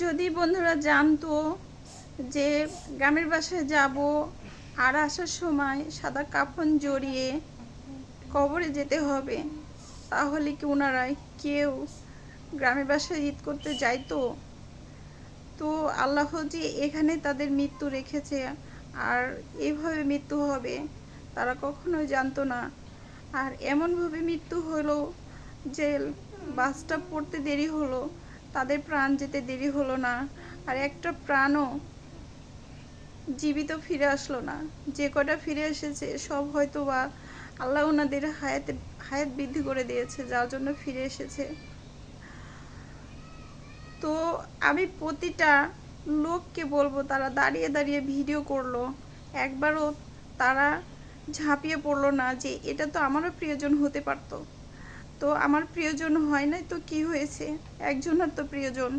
যদি বন্ধুরা জানতো যে গ্রামের বাসায় যাব আর আসার সময় সাদা কাফন জড়িয়ে কবরে যেতে হবে, তাহলে কি ওনারাই কেউ গ্রামের বাসায় ঈদ করতে যাইতো? তো আল্লাহ যে এখানে তাদের মৃত্যু রেখেছে আর এইভাবে মৃত্যু হবে তারা কখনোই জানতো না। আর এমনভাবে মৃত্যু হলো যে বাসটা পড়তে দেরি হলো, তাদের প্রাণ যেতে দেরি হলো না, আর একটা প্রাণও জীবিত ফিরে আসলো না। যে কটা ফিরে এসেছে সব হয়তো বা আল্লাহ ওনাদের হায়াত বৃদ্ধি করে দিয়েছে, যার জন্য ফিরে এসেছে। তো আমি প্রতিটা লোককে বলবো, তারা দাঁড়িয়ে দাঁড়িয়ে ভিডিও করলো, একবারও তারা ঝাঁপিয়ে পড়লো না যে এটা তো আমারও প্রিয়জন হতে পারতো। তো আমার প্রিয়জন হয় নাই তো কি হয়েছে, একজনের তো প্রিয়জন।